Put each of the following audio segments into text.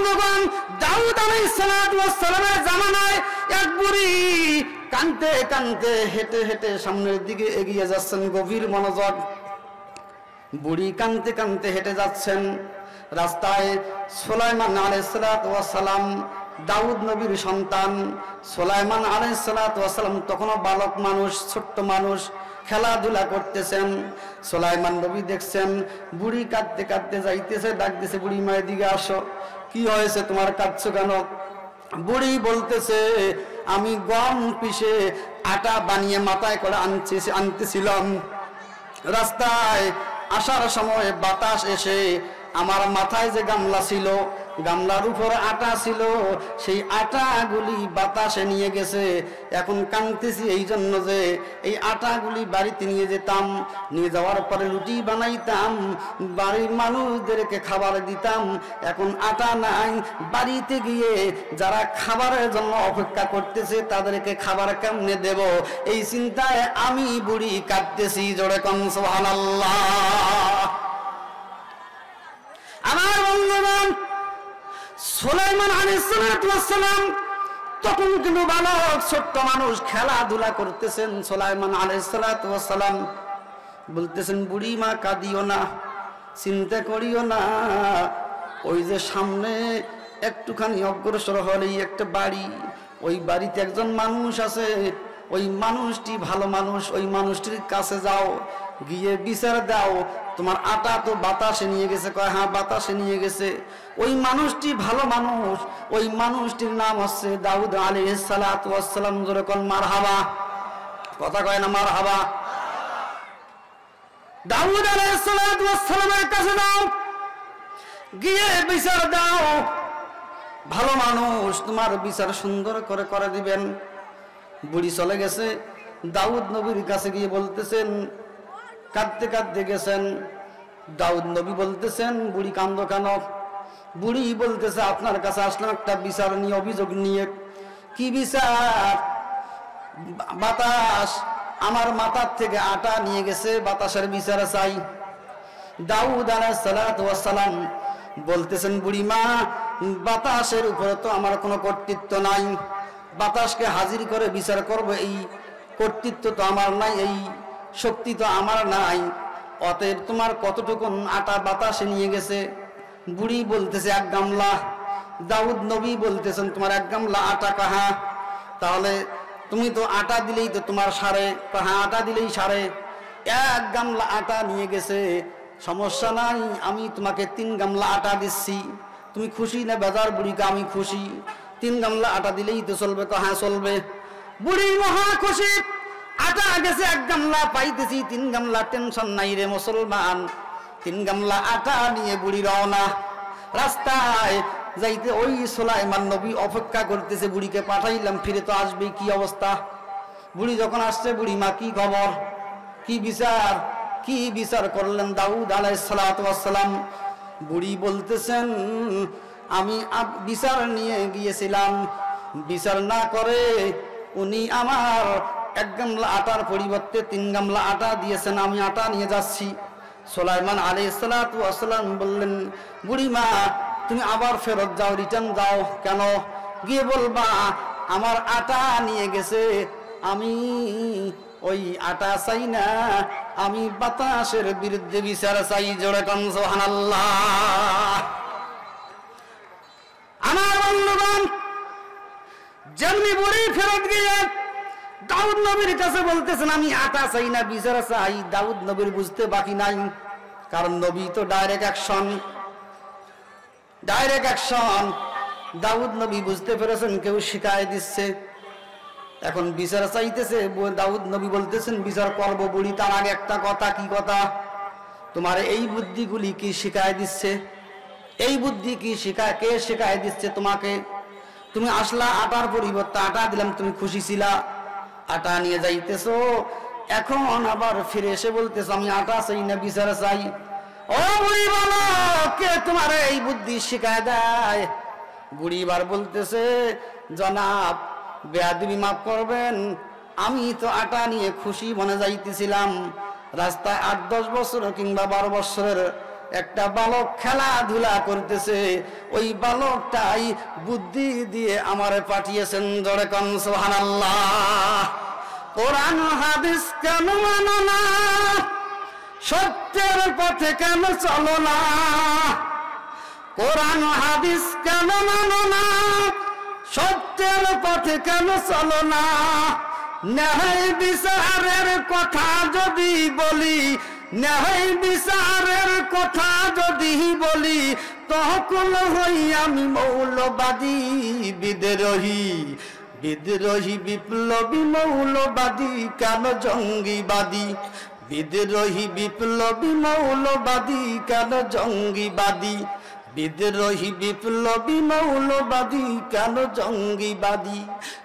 বন্ধুগণ, দাউদ আলাইহিস সালাতু ওয়াস সালামের জামানায় এক বুড়ি কাঁদতে কাঁদতে হেঁটে হেঁটে সামনের দিকে এগিয়ে যাচ্ছেন। গভীর মনোযোগ। বুড়ি কাঁদতে কাঁদতে হেঁটে যাচ্ছেন। রাস্তায় সুলাইমান আলাইহিস সালাতু ওয়াস সালাম, দাউদ নবীর সন্তান সুলাইমান আলাইহিস সালাতু ওয়াস সালাম তখনও বালক মানুষ, ছোট্ট মানুষ, খেলাধুলা করতেছেন। সুলাইমান নবী দেখছেন বুড়ি কাঁদতে কাঁদতে যাইতেছে, ডাক দিছে, বুড়ি মা এদিকে আসো। কি হয়েছে, তোমার কাঁদছো কেন? বুড়ি বলতেছে, আমি গম পিষে আটা বানিয়ে মাথায় করে আনতেছিলাম। রাস্তায় আসার সময় বাতাস এসে আমার মাথায় যে গামলা ছিল, গামলার উপর আটা ছিল, সেই আটাগুলি বাতাসে নিয়ে গেছে। এখন কাঁদতেছি এই জন্য যে এই আটাগুলি বাড়িতে নিয়ে যেতাম, নিয়ে যাওয়ার পরে রুটি বানাইতাম, বাড়ির মানুষদেরকে খাবার দিতাম। এখন আটা নাই, বাড়িতে গিয়ে যারা খাবারের জন্য অপেক্ষা করতেছে তাদেরকে খাবার কেমনে দেব, এই চিন্তায় আমি বুড়ি কাঁদতেছি। জোরে কোন সুবহানাল্লাহ। আমার বন্ধুগণ, সুলাইমান আলাইহিস সালাতু ওয়াস সালাম তখন কিন্তু বালক, ছোট্ট মানুষ, খেলাধুলা করতেছেন। সুলাইমান আলাইহিস সালাতু ওয়াস সালাম বলতেছেন, বুড়ি মা কাঁদিও না, চিন্তা করিও না, ওই যে সামনে একটুখানি অগ্রসর হলেই একটা বাড়ি, ওই বাড়িতে একজন মানুষ আছে, ওই মানুষটি ভালো মানুষ, ওই মানুষটির কাছে যাও, গিয়ে বিচার দাও, তোমার আটা তো বাতাসে নিয়ে গেছে। কয় হ্যাঁ, বাতাসে নিয়ে গেছে। ওই মানুষটি ভালো মানুষ, ওই মানুষটির নাম হচ্ছে দাউদ আলাইহিস সালাতু ওয়াস সালাম। জোরে কোন মারহাবা। কথা কয় না মারহাবা। দাউদ আলাইহিস সালাতু ওয়াস সালামের কাছে যাও, গিয়ে বিচার দাও, ভালো মানুষ, তোমার বিচার সুন্দর করে করে দিবেন। বুড়ি চলে গেছে। দাউদ নবীর কাছে গিয়ে বলতেছেন, কাঁদতে কাঁদতে গেছেন। দাউদ নবী বলতেছেন, বুড়ি কান্দো কেন? বুড়ি বলতেছে, আপনার কাছে আসলাম একটা বিচার নিয়ে, অভিযোগ নিয়ে। কি বিচার? বাতাস আমার মাথার থেকে আটা নিয়ে গেছে, বাতাসের বিচার চাই। দাউদ আলাইহিস সালাতু ওয়াস সালাম বলতেছেন, বুড়ি মা, বাতাসের উপরে তো আমার কোনো কর্তৃত্ব নাই, বাতাসকে হাজির করে বিচার করব এই কর্তৃত্ব তো আমার নাই, এই শক্তি তো আমার নাই। অতএব তোমার কতটুকুন আটা বাতাসে নিয়ে গেছে? বুড়ি বলতেছে, এক গামলা। দাউদ নবী বলতেছেন, তোমার এক গামলা আটা কাহা? তাহলে তুমি তো আটা দিলেই তো তোমার সারে। কাহা আটা দিলেই সারে। এক গামলা আটা নিয়ে গেছে, সমস্যা নাই, আমি তোমাকে 3 গামলা আটা দিচ্ছি। তুমি খুশি না বেজার? বুড়িকে আমি খুশি, 3 গামলা আটা দিলেই তো চলবে। কাহা চলবে। বুড়ি মহা খুশি, আটা গেছে 1 গামলা, পাইতেছি 3 গামলা, টেনশন নাই রে মুসলমান। 3 গামলা আটা নিয়ে বুড়ি রওনা। রাস্তায় যাইতে ওই সুলাইমান নবী অপেক্ষা করতেছে, বুড়িকে পাঠাইলাম, ফিরে তো আসবে, কি অবস্থা? বুড়ি যখন আসছে, বুড়ি মা কি খবর, কি বিচার, কি বিচার করলেন দাউদ আলাইহিস সালাতু ওয়াস সালাম? বুড়ি বলতেছেন, আমি বিচার নিয়ে গিয়েছিলাম, বিচার না করে উনি আমার 1 গামলা আটার পরিবর্তে 3 গামলা আটা দিয়েছেন, আমি আটা নিয়ে যাচ্ছি। সুলাইমান আলাইহিস সালাতু ওয়াস সালাম বললেন, বুড়ি মা, তুমি আবার ফেরত যাও, রিটার্ন যাও। কেন? গিয়ে বলবা আমার আটা নিয়ে গেছে, আমি ওই আটা চাই না, আমি বাতাসের বিরুদ্ধে বিচার চাই। জোরে কোন সুবহানাল্লাহ। আমার বন্ধুগণ, যেমনি বুড়ি ফেরত গিয়ে দাউদ নবীর কাছে বলতেছেন, আমি আটা চাই না, বিচার চাই। দাউদ নবীর বুঝতে বাকি নাই, কারণ নবী তো ডাইরেক্ট অ্যাকশন। দাউদ নবী বুঝতে পেরেছেন কেউ শিখায় দিচ্ছে, এখন বিচার চাইতেছে। দাউদ নবী বলতেছেন, বিচার করবো। বুড়ি তার আগে একটা কথা, কি কথা? তোমার এই বুদ্ধিগুলি কি শিখায় দিচ্ছে? এই বুদ্ধি কি কে শিখায় দিচ্ছে তোমাকে? তুমি আসলা, আটার পরিবর্তে আটা দিলাম, তুমি খুশি ছিলা, আটা নিয়ে যাইতেছো, এখন আবার ফিরে এসে বলতেছো আমি আটা চাই না, বিচার চাই। ও বুড়ি বলো, কে তোমার এই বুদ্ধি শিখায় দেয়? বুড়ি বার বলতেছে, জনাব বেয়াদবি মাফ করবেন, আমি তো আটা নিয়ে খুশি মনে যাইতেছিলাম। রাস্তায় 8-10 বছর কিংবা 12 বছরের একটা বালক খেলাধুলা করতেছে, ওই বালকটাই বুদ্ধি দিয়ে আমারে পাঠিয়েছেন। জোরে কোন সুবহানাল্লাহ। কোরআন হাদিস কেন মানো না, সত্যের পথে কেন চলো না? কোরআন হাদিস কেন মানো না, সত্যের পথে কেন চলো না? ন্যায় বিচারের কথা যদি বলি, ন্যায় বিচারের কথা যদি বলি, তখন হই আমি মৌলবাদী বিদ্রোহী। বিদ্রোহী বিপ্লবী মৌলবাদী কেন জঙ্গিবাদী? বিদ্রোহী বিপ্লবী মৌলবাদী কেন জঙ্গিবাদী? বিদ্রোহী বিপ্লবী মৌলবাদী কেন জঙ্গিবাদী?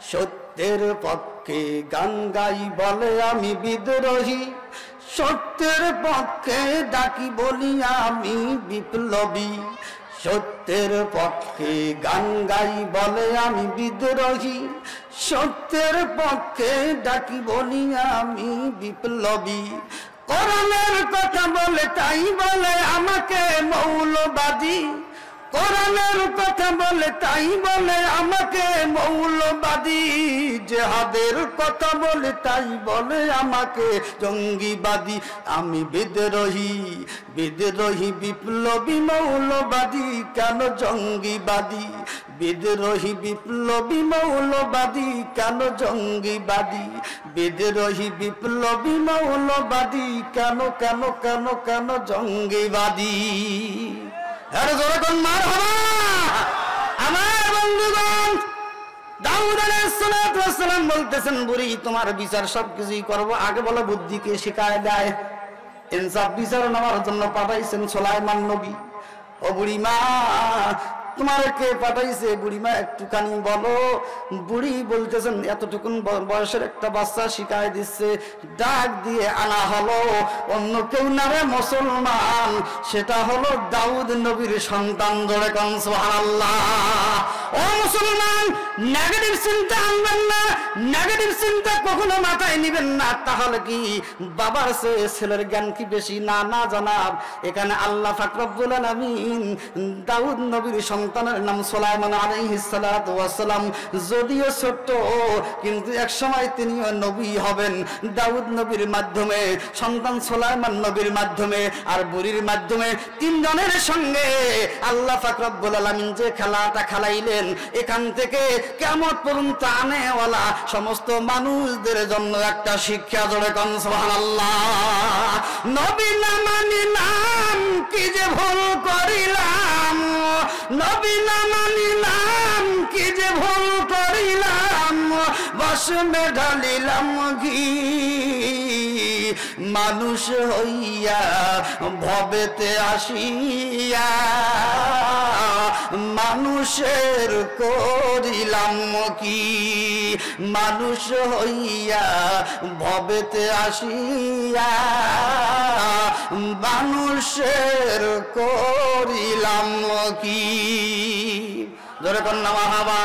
সত্যের পক্ষে গান গাই বলে আমি বিদ্রোহী, সত্যের পক্ষে ডাকি বলি আমি বিপ্লবী। সত্যের পক্ষে গান গাই বলে আমি বিদ্রোহী, সত্যের পক্ষে ডাকি বলি আমি বিপ্লবী। কোরআনের কথা বলে তাই বলে আমাকে মৌলবাদী, কোরআনের কথা বলে তাই বলে আমাকে মৌলবাদী। জিহাদের কথা বলে তাই বলে আমাকে জঙ্গিবাদী। আমি বিদ্রোহী, বিদ্রোহী বিপ্লবী মৌলবাদী কেন জঙ্গিবাদী? বিদ্রোহী বিপ্লবী মৌলবাদী কেন জঙ্গিবাদী? বিদ্রোহী বিপ্লবী মৌলবাদী কেন কেন কেন কেন জঙ্গিবাদী? আমার বন্ধুগণ, দাউদ আলাইহিস সালাম বলতেছেন, বুড়ি তোমার বিচার সবকিছুই করবো, আগে বলো বুদ্ধিকে শিখায় দেয়। ইনসাফ বিচার নেওয়ার জন্য পাঠাইছেন সুলাইমান নবী। ও বুড়ি মা, তোমার কে পাঠাইছে? বুড়িমা একটুখানি বলো। বুড়ি বলতেছেন, এতটুকুন বয়সের একটা বাচ্চা শিখাই দিচ্ছে। ডাক দিয়ে আনা হলো অন্য কেউ না রে মুসলমান, সেটা হলো দাউদ নবীর সন্তান। জোরে কোন সুবহানাল্লাহ। ও মুসলমান, নেগেটিভ চিন্তা আনবেন না, নেগেটিভ চিন্তা কখনো মাথায় নিবেন না। তাহলে কি বাবার চেয়ে ছেলের জ্ঞান কি বেশি? না না জনাব, এখানে আল্লাহ পাক রব্বুল আলামিন দাউদ নবীর সন্তানের নাম সুলাইমান আলাইহিস সালাতু ওয়াস সালাম। যদিও ছোট্ট, কিন্তু এক সময় তিনিও নবী হবেন। দাউদ নবীর মাধ্যমে, সন্তান সুলাইমান নবীর মাধ্যমে আর বুড়ির মাধ্যমে, তিনজনের সঙ্গে আল্লাহ পাক রব্বুল আলামিন যে খেলাটা খেলাইলেন, এখান থেকে কিয়ামত পর্যন্ত আনেওয়ালা সমস্ত মানুষদের জন্য একটা শিক্ষা। জোরে কোন সুবহানাল্লাহ। নবী না মানিলাম কি যে ভুল করিলাম, নবী না মানিলাম কি যে ভুল করিলাম, বসমে ঢালিলাম ঘি, মানুষ হইয়া ভবেতে আসিয়া মানুষের করিলাম কি, মানুষ হইয়া ভবেতে আসিয়া মানুষের করিলাম কি। জোরে কন্যা মারহাবা।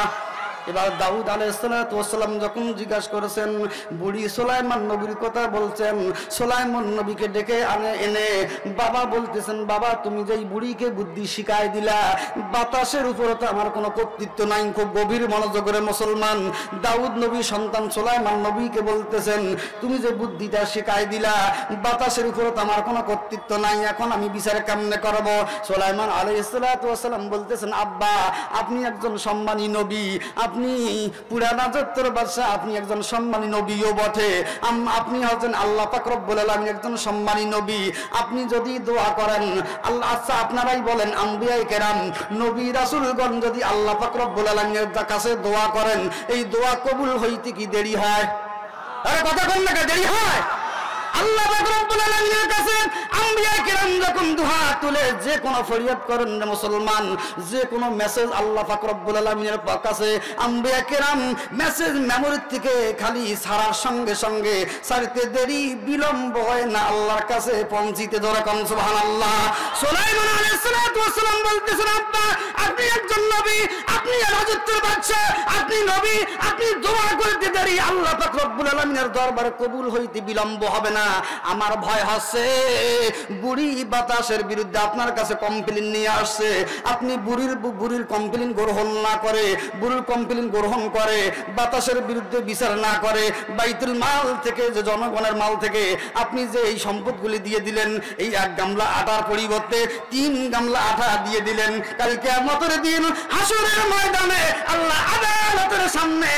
এবার দাউদ আলাইহিস সালাম যখন জিজ্ঞাসা করেছেন, বুড়ি সুলাইমান নবীর কথা বলছেন, সুলাইমান নবীকে ডেকে এনে বাবা বলতেছেন, বাবা তুমি যেই বুড়িকে বুদ্ধি শিখাই দিলা, বাতাসের উপরে তো আমার কোনো কর্তৃত্ব নাই। খুব গভীর মনোযোগ করে মুসলমান, দাউদ নবী সন্তান সুলাইমান নবীকে বলতেছেন, তুমি যে বুদ্ধিটা শিখাই দিলা, বাতাসের উপরে তো আমার কোনো কর্তৃত্ব নাই, এখন আমি বিচার কেমনে করব? সুলাইমান আলাইহিস সালাম বলতেছেন, আব্বা আপনি একজন সম্মানী নবী, আপনি পুরা রাজত্বের বাদশা, আপনি একজন সম্মানী নবীও বটে, আপনি হচ্ছেন আল্লাহ পাক রব্বুল আলামিন একজন সম্মানী নবী। আপনি যদি দোয়া করেন আল্লাহ, আচ্ছা আপনারাই বলেন, আম্বিয়ায়ে কেরাম নবী রাসূলগণ যদি আল্লাহ পাক রব্বুল আলামিনের কাছে দোয়া করেন, এই দোয়া কবুল হইতে কি দেরি হয়? আরে কথা বল না, দেরি হয়? আল্লাহ পাক রব্বুল আলামিনের কাছে আম্বিয়ায়ে কেরাম যখন দুহাত তুলে যে কোনো ফরিয়াদ করেন মুসলমান, যে কোনো মেসেজ আল্লাহ পাক রব্বুল আলামিনের কাছে আম্বিয়ায়ে কেরাম মেসেজ মেমোরি থেকে খালি ছাড়ার সঙ্গে সঙ্গে ছাড়তে দেরি বিলম্ব হয় না, আল্লাহর কাছে পৌঁছিতে। ধরে কোন সুবহানাল্লাহ। সুলাইমান আলাইহিস সালাম বলতেছেন, আব্বা আপনি একজন নবী, আপনি রাজত্বের বাদশা, আপনি নবী, আপনি দোয়া করতে দেরি, আল্লাহ পাক রব্বুল আলামিনের দরবারে কবুল হইতে বিলম্ব হবে না। আমার ভয় হচ্ছে বুড়ি বাতাসের বিরুদ্ধে আপনার কাছে কমপ্লেইন নিয়ে আসছে, আপনি বুড়ির কমপ্লেইন গ্রহণ না করে, বুড়ির কমপ্লেইন গ্রহণ করে বাতাসের বিরুদ্ধে বিচার না করে, বাইতুল মাল থেকে যে জনগণের মাল থেকে আপনি যে এই সম্পদগুলি দিয়ে দিলেন, এই 1 গামলা আটার পরিবর্তে 3 গামলা আটা দিয়ে দিলেন, কাল কিয়ামতের দিন হাসরের ময়দানে আল্লাহ আদালতের সামনে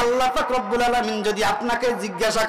আল্লাহ পাক রব্বুল আলামিন যদি আপনাকে জিজ্ঞাসা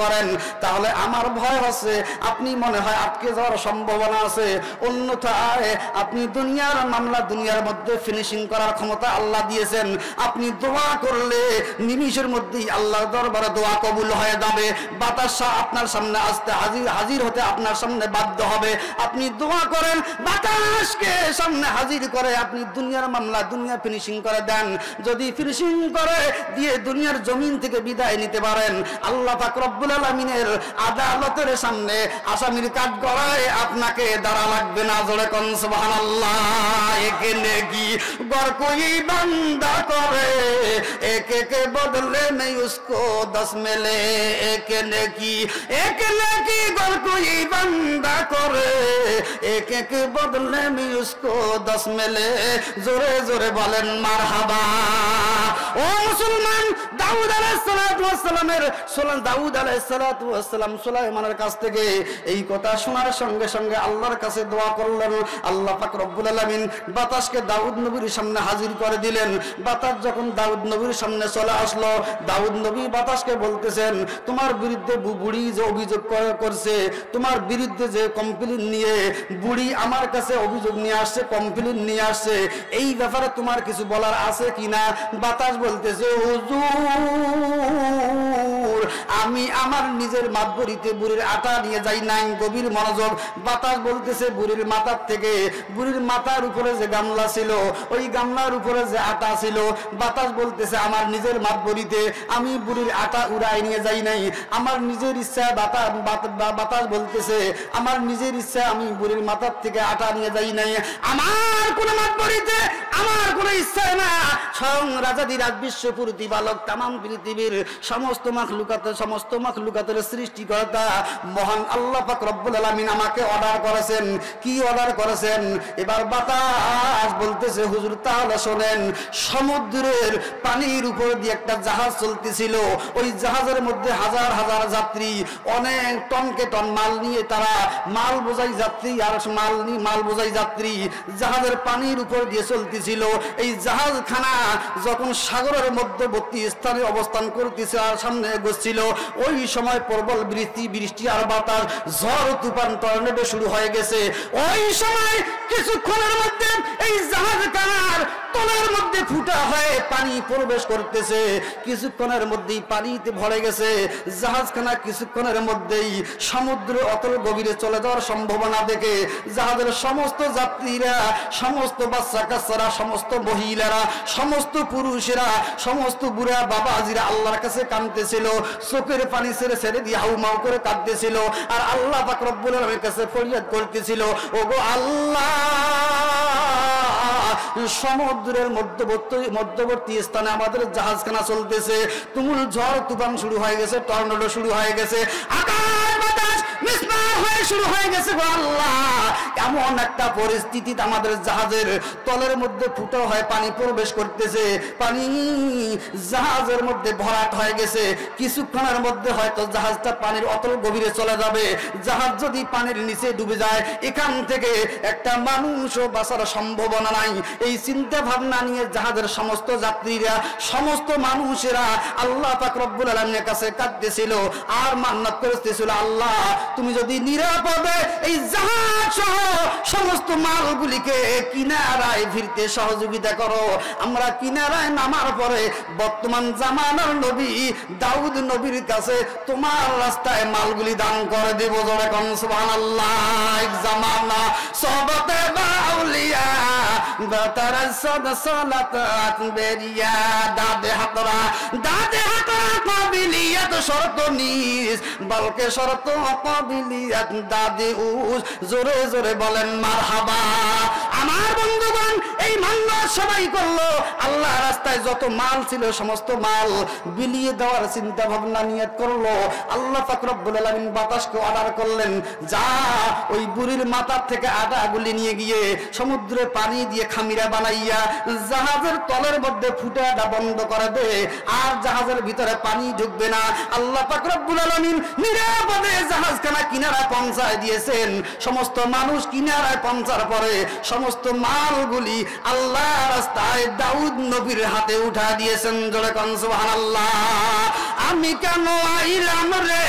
করেন তাহলে আমার ভয় হচ্ছে আপনি মনে হয় আটকে যাওয়ার সম্ভাবনা আছে। অন্যথায় আপনি দুনিয়ার মামলা দুনিয়ার মধ্যে ফিনিশিং করার ক্ষমতা আল্লাহ দিয়েছেন, আপনি দোয়া করলে নিমিষের মধ্যেই আল্লাহর দরবারে দোয়া কবুল হয়ে যাবে। বাতাস আপনার সামনে আসতে হাজির হতে আপনার সামনে বাধ্য হবে। আপনি দোয়া করেন বাতাসকে সামনে হাজির করে আপনি দুনিয়ার মামলা দুনিয়া ফিনিশিং করে দেন। যদি ফিনিশিং করে দিয়ে দুনিয়ার জমিন থেকে বিদায় নিতে পারেন, আল্লাহ পাক রব্বুল আলামিনের আদালতের সামনে আসামির কাঠগড়ায় আপনাকে দাঁড়া লাগবে না। জোরে কোন সুবহানাল্লাহ। এখানে কি গর কোই বান্দা করে এক এক বদলে নেই উসকো 10 মেলে, এখানে কি গর কোই বান্দা করে এক এক বদলে নেই উসকো 10 মেলে। জোরে জোরে বলেন মারহাবা। ও মুসলমান, দাউদ আলাইহিস সালাতু ওয়াস সালাম সুলাইমানের কাছ থেকে এই কথা শোনার সঙ্গে সঙ্গে আল্লাহর কাছে দোয়া করলেন। আল্লাহ পাক রব্বুল আলামিন বাতাসকে দাউদ নবীর সামনে হাজির করে দিলেন। বাতাস যখন দাউদ নবীর সামনে চলে আসলো, দাউদ নবী বাতাসকে বলতেছেন তোমার বিরুদ্ধে বুড়ি যে অভিযোগ করছে, তোমার বিরুদ্ধে যে কমপ্লেইন নিয়ে বুড়ি আমার কাছে অভিযোগ নিয়ে আসছে, কমপ্লেইন নিয়ে আসছে, এই ব্যাপারে তোমার কিছু বলার আছে কিনা? বাতাস বলতেছে হুজুর আমি আমার নিজের মাতবরিতে বুড়ির আটা নিয়ে যাই নাই। গভীর মনোযোগ। বাতাস বলতেছে বুড়ির মাথার থেকে, বুড়ির মাথার উপরে যে গামলা ছিল ওই গামলার উপরে যে আটা ছিল, বাতাস বলতেছে আমার নিজের মাতবরিতে আমি বুড়ির আটা উড়াই নিয়ে যাই নাই। আমার নিজের ইচ্ছা বাতাস বলতেছে আমার নিজের ইচ্ছা আমি বুড়ির মাথার থেকে আটা নিয়ে যাই নাই। আমার কোন মাতবরিতে আমার কোন ইচ্ছা না। স্বয়ং রাজাদিরাজ বিশ্ব প্রতিপালক তামাম পৃথিবীর সমস্ত মাখলুকাতের সৃষ্টিকর্তা মহান আল্লাহ পাক রব্বুল আলামিন আমাকে অর্ডার করেছেন। কি অর্ডার করেছেন? এবার বাতাস বলতেছে হুজুর তাহলে শোনেন, সমুদ্রের পানির উপর দিয়ে একটা জাহাজ চলতেছিল, ওই জাহাজের মধ্যে হাজার হাজার যাত্রী অনেক টনকে টন মাল নিয়ে তারা মাল বোঝাই যাত্রী আর মাল বোঝাই যাত্রী জাহাজের পানির উপর দিয়ে চলতেছিল। এই জাহাজখানা যখন সাগরের মধ্যবর্তী স্থানে অবস্থান করতেছে আর সামনে এগোচ্ছিল, ওই সময় প্রবল বৃষ্টি আর বাতাস, ঝড় তুফান টর্নেডো শুরু হয়ে গেছে। ওই সময় কিছুক্ষণের মধ্যে এই জাহাজখানার তলের মধ্যে ফুটা হয়ে পানি প্রবেশ করতেছে, কিছুক্ষণের মধ্যেই পানিতে ভরে গেছে জাহাজখানা। কিছুক্ষণের মধ্যেই সমুদ্র অতল গভীরে চলে যাওয়ার সম্ভাবনা দেখে জাহাজের সমস্ত যাত্রীরা, সমস্ত বাচ্চা কাচ্চারা, সমস্ত মহিলারা, সমস্ত পুরুষেরা, সমস্ত বুড়া বাবাজিরা আল্লাহর কাছে কাঁদতেছিল, চোখের পানি ছেড়ে ছেড়ে দিয়ে হাউমাউ করে কাঁদতেছিল আর আল্লাহ পাক রব্বুল আলামিনের কাছে ফরিয়াদ করতেছিল, ওগো আল্লাহ সমুদ্রের মধ্যবর্তী স্থানে আমাদের জাহাজখানা চলতেছে, তুমুল ঝড় তুফান শুরু হয়ে গেছে, টর্নেডো শুরু হয়ে গেছে, আকাশ বাতাস মিসমার হয়ে শুরু হয়ে গেছে। গো আল্লাহ, এমন একটা পরিস্থিতিতে আমাদের জাহাজের তলের মধ্যে ফুটো হয়ে পানি প্রবেশ করতেছে, পানি জাহাজের মধ্যে ভরাট হয়ে গেছে। কিছুক্ষণের মধ্যে হয়তো জাহাজটা পানির অতল গভীরে চলে যাবে। জাহাজ যদি পানির নিচে ডুবে যায় এখান থেকে একটা মানুষও বাঁচার সম্ভাবনা নাই। এই চিন্তা ভাবনা নিয়ে জাহাজের সমস্ত যাত্রীরা, সমস্ত মানুষেরা আল্লাহ পাক রব্বুল আলামিনের কাছে কাঁদতেছিল আর মান্নাত করতেছিল, আল্লাহ তুমি যদি নিরাপদে এই জাহাজ সহ সমস্ত মালগুলিকে কিনারায় ফিরতে সহযোগিতা করো, আমরা কিনারায় নামার পরে বর্তমান জামানার নবী দাউদ নবীর কাছে তোমার রাস্তায় মালগুলি দান করে দেব। জোরে কোন সুবহানাল্লাহ। জামানা সবতে বাউলিয়া বাতারাসাদ সালাত বেরিয়া দাদে হাতরা কাবিলিয়াত শরত নিস বলকে শরত কাবিলিয়াত দাদে উস। জোরে জোরে বলেন মারহাবা। আমার বন্ধুগণ, এই মান্না সবাই করলো, আল্লাহ রাস্তায় যত মাল ছিল সমস্ত মাল বিলিয়ে দেওয়ার চিন্তা ভাবনা নিয়ত করলো। আল্লাহ পাক রব্বুল আলামিন বাতাসকে অর্ডার করলেন, যা ওই বুড়ির মাথার থেকে আটাগুলি নিয়ে গিয়ে সমুদ্রে পানি দিয়ে খামিরা বানাইয়া জাহাজের তলের মধ্যে ফুটাটা বন্ধ করে দে, আর জাহাজের ভিতরে পানি ঢুকবে না। আল্লাহ পাক রব্বুল আলামিন নিরাপদে জাহাজখানা কিনারায় পৌঁছায় দিয়েছেন। সমস্ত মানুষ কিনারায় পৌঁছার পরে সমস্ত মালগুলি আল্লাহ রাস্তায় দাউদ নবীর হাতে উঠা দিয়েছেন। জোরে কোন সুবহানাল্লাহ। আমি কেন আইলাম রে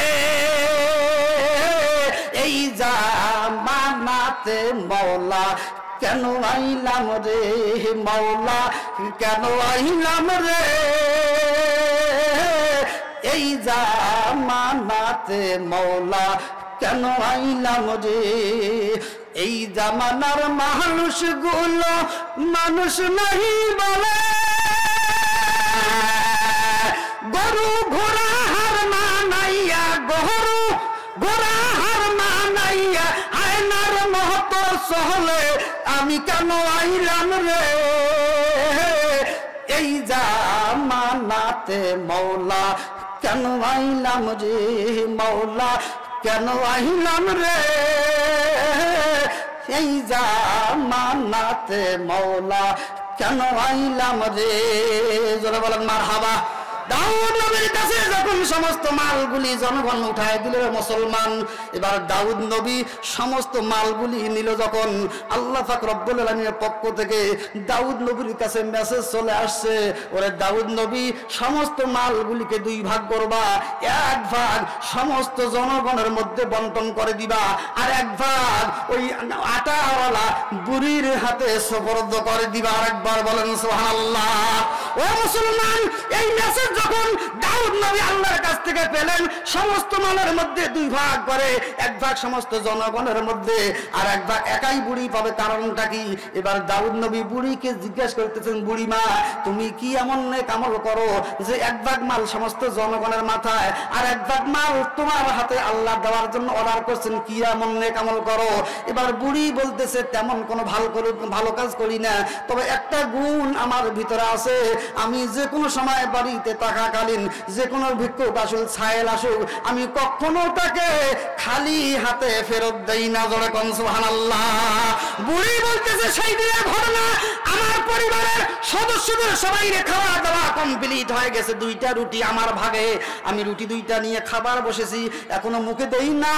এই জামানাতে মওলা, কেন আইলাম রে মওলা, কেন আইলাম রে এই জামানাতে মওলা, কেন আইলাম রে। এই জামানার মানুষগুলো মানুষ নাহি বলে, গরু ঘোড়া হার মানাইয়া, গরু ঘোড়া হার মানাইয়া আয়নার মহত সহলে, আমি কেন আইলাম রে এই জামানাতে মওলা, কেন আইলাম রে মওলা, কেন আইলাম রে এই জামানাতে মওলা, কেন আইলাম রে। জোরে বলেন মারহাবা। দাউদ নবীর কাছে যখন সমস্ত মালগুলি জনগণ উঠায় দিল মুসলমান, এবার দাউদ নবী সমস্ত মালগুলি নিল। যখন আল্লাহ পাক রব্বুল আলামিনের পক্ষ থেকে দাউদ নবীর কাছে মেসেজ চলে আসছে, ওরে দাউদ নবী সমস্ত মালগুলিকে দুই ভাগ করবা, এক ভাগ সমস্ত জনগণের মধ্যে বন্টন করে দিবা, আর এক ভাগ ওই আটাওয়ালা বুড়ির হাতে সুপর্দ করে দিবা। আরেকবার বলেন সুবহানাল্লাহ। ও মুসলমান, এই মেসেজ যখন দাউদ নবী আল্লাহর কাছ থেকে পেলেন, সমস্ত মালের মধ্যে দুই ভাগ করে, এক ভাগ সমস্ত জনগণের মধ্যে, আর এক ভাগ একাই বুড়ি পাবে। কারণটা কি? এবার দাউদ নবী বুড়িকে জিজ্ঞেস করতেছেন, বুড়ি মা, তুমি কি এমন নেক আমল করো যে এক ভাগ মাল সমস্ত জনগণের মাথায় আর এক ভাগ মাল তোমার হাতে আল্লাহ দেওয়ার জন্য অর্ডার করছেন, কি এমন নেক আমল করো? এবার বুড়ি বলতেছে, তেমন কোনো ভালো কাজ করি না, তবে একটা গুণ আমার ভিতরে আছে, আমি যে কোনো সময় বাড়িতে থাকাকালীন যে কোনো ভিক্ষুক আসুক ছায়েল আসুক, আমি কখনো তাকে খালি হাতে ফেরত দেই না। জোরে কোন সুবহানাল্লাহ। বুড়ি বলতেছে, সেই দিনের ঘটনা, আমার পরিবারের সদস্যদের সবাই খাওয়া দাওয়া কমপ্লিট হয়ে গেছে, দুইটা রুটি আমার ভাগে, আমি রুটি দুইটা নিয়ে খাবার বসেছি, এখনো মুখে দেই না,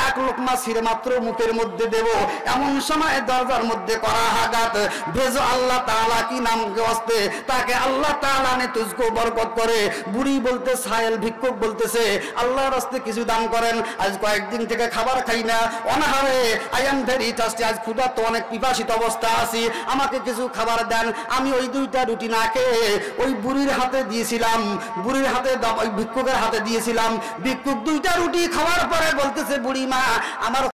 এক লোকমা ছিঁড়ে মাত্র মুখের মধ্যে দেব, এমন সময় দরজার মধ্যে করা আঘাত, ভেজো আল্লাহ তাআলা কি নাম হস্তে, তাকে আল্লাহ তাআলা নে তুজকো বরকত করে। বুড়ি বলতে ছায়েল ভিক্ষুক বলতেছে, আল্লাহর রাস্তায় কিছু দান করেন, আজ কয়েকদিন থেকে খাবার খাই না, অনাহারে, আই এম ভেরি টাস্টি, আজ ক্ষুধার্ত, অনেক পিপাসিত অবস্থা আছি, আমাকে কিছু খাবার দেন। আমি ওই দুইটা রুটি না খেয়ে ওই বুড়ির হাতে দিয়েছিলাম, বুড়ির হাতে ওই ভিক্ষুকের হাতে দিয়েছিলাম। ভিক্ষুক দুইটা রুটি খাওয়ার পরে বলতেছে, বুড়ি মা, আমার